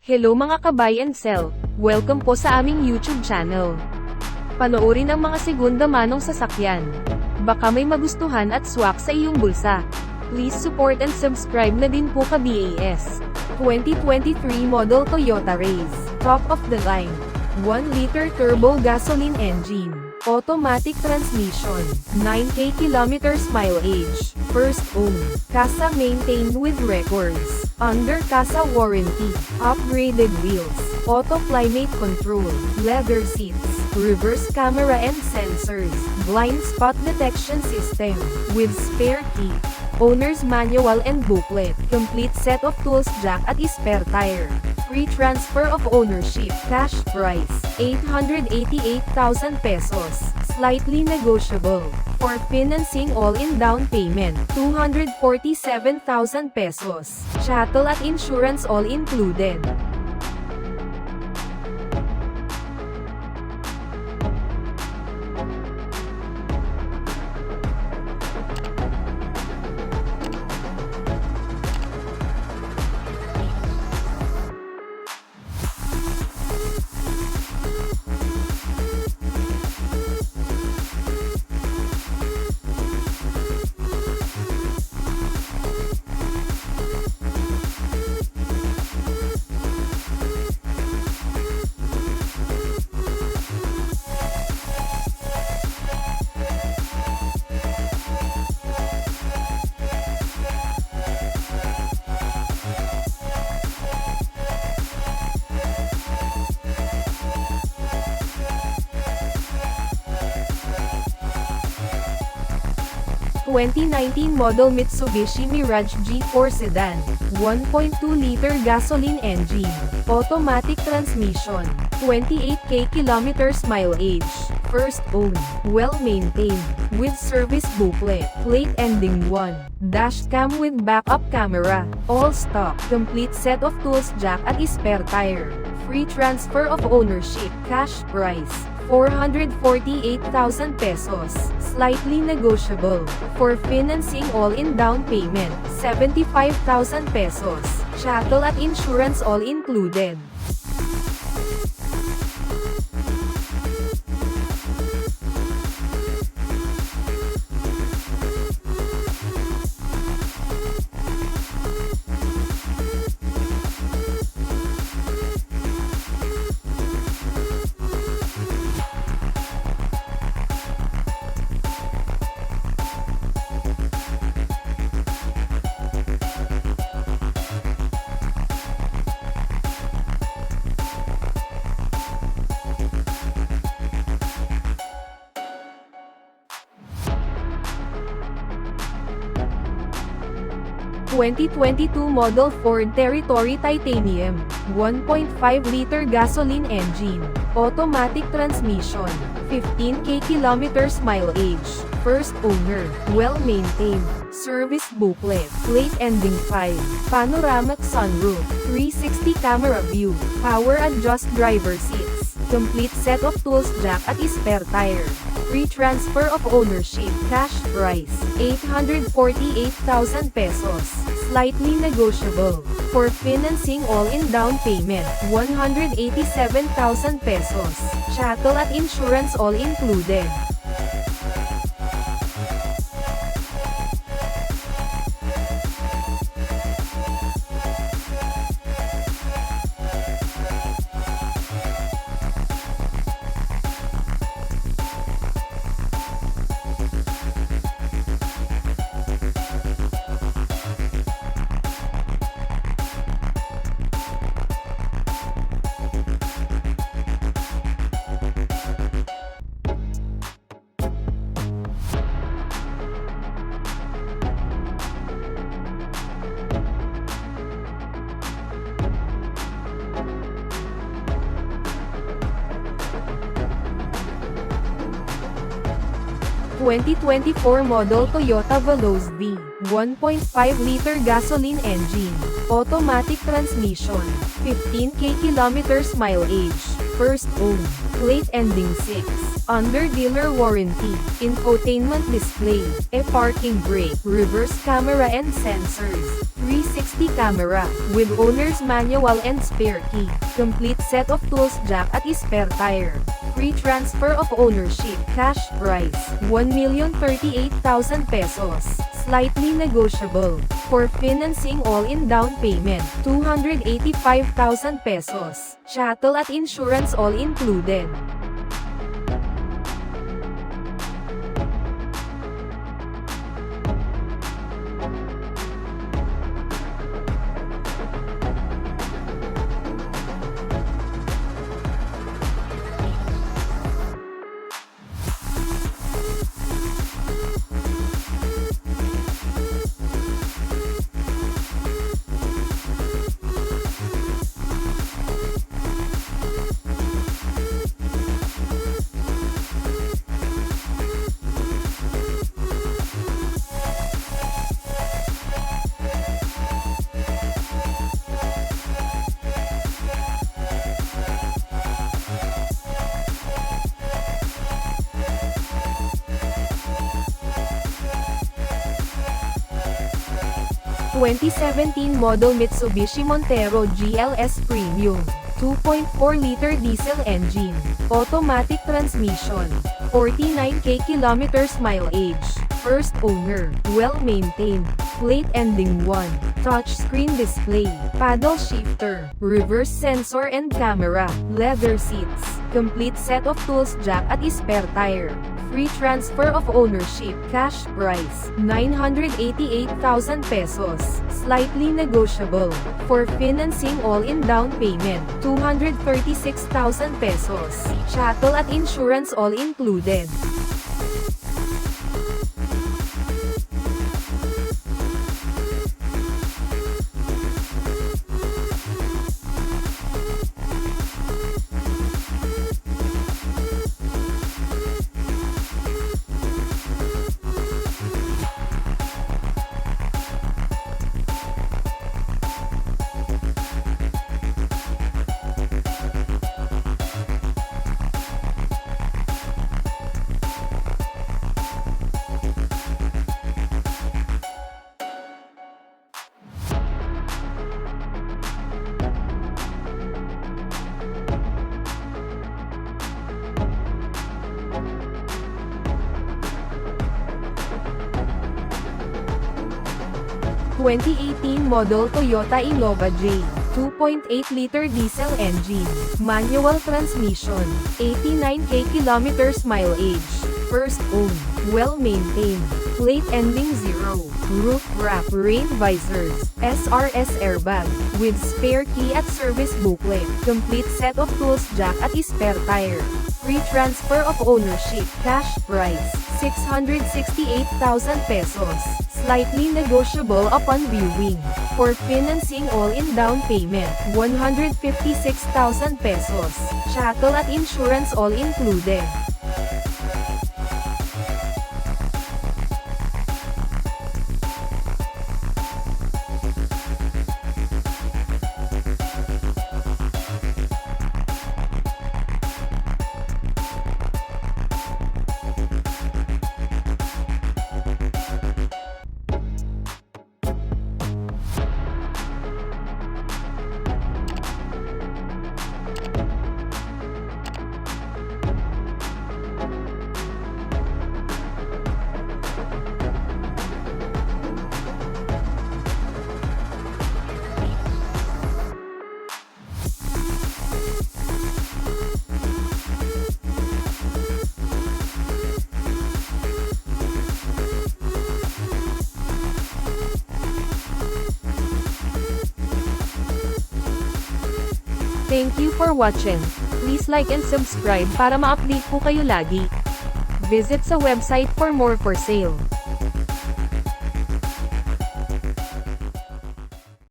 Hello mga ka-buy and sell, welcome po sa aming YouTube channel. Panoorin ang mga segunda manong sasakyan. Baka may magustuhan at swak sa iyong bulsa. Please support and subscribe na din po ka-BAS. 2023 model Toyota Raize, top of the line. 1-liter turbo gasoline engine, automatic transmission, 9K kilometers mileage, first owned, casa maintained with records, under casa warranty, upgraded wheels, auto climate control, leather seats, reverse camera and sensors, blind spot detection system, with spare key, owner's manual and booklet, complete set of tools jack at spare tire. Free transfer of ownership, cash price, 888,000 pesos, slightly negotiable. For financing all-in down payment, 247,000 pesos. Chattel at insurance all included. (2019 model Mitsubishi Mirage G4 Sedan, 1.2-liter gasoline engine, automatic transmission, 28K kilometers mileage, first owned, well-maintained, with service booklet, plate ending 1, dash cam with backup camera, all stock, complete set of tools jack at spare tire, free transfer of ownership, cash price, 448,000 pesos, slightly negotiable. For financing all-in down payment, 75,000 pesos, chattel at insurance all included. (2022 model Ford Territory Titanium, 1.5-liter gasoline engine, automatic transmission, 15K kilometers mileage, first owner, well-maintained, service booklet, plate ending 5, panoramic sunroof, 360 camera view, power adjust driver seats, complete set of tools jack at spare tire. Free transfer of ownership, cash price, 848,000 pesos, slightly negotiable. For financing all-in down payment, 187,000 pesos, chattel at insurance all included. (2024 model Toyota Veloz V, 1.5-liter gasoline engine, automatic transmission, 15K kilometers mileage, first owned, plate ending 6, under dealer warranty. Infotainment display, a parking brake, reverse camera and sensors, 360 camera, with owner's manual and spare key, complete set of tools jack at spare tire. Free transfer of ownership, cash price, 1,038,000 pesos, slightly negotiable. For financing all-in down payment, 285,000 pesos, chattel at insurance all included. (2017) model Mitsubishi Montero GLS Premium, 2.4-liter diesel engine, automatic transmission, 49k kilometers mileage, first owner, well-maintained, plate ending 1, touchscreen display, paddle shifter, reverse sensor and camera, leather seats, complete set of tools jack at spare tire. Free transfer of ownership, cash price, 988,000 pesos, slightly negotiable. For financing all-in down payment, 236,000 pesos, chattel at insurance all included. (2018) model Toyota Innova J, 2.8-liter diesel engine, manual transmission, 89k kilometers mileage, first owned, well-maintained, plate ending 0, roof rack, rain visors, SRS airbag, with spare key at service booklet, complete set of tools jack at spare tire. Free transfer of ownership, cash price, 668,000 pesos, slightly negotiable upon viewing. For financing all-in down payment, 156,000 pesos, chattel at insurance all included. Thank you for watching. Please like and subscribe para ma-update po kayo lagi. Visit sa website for more for sale.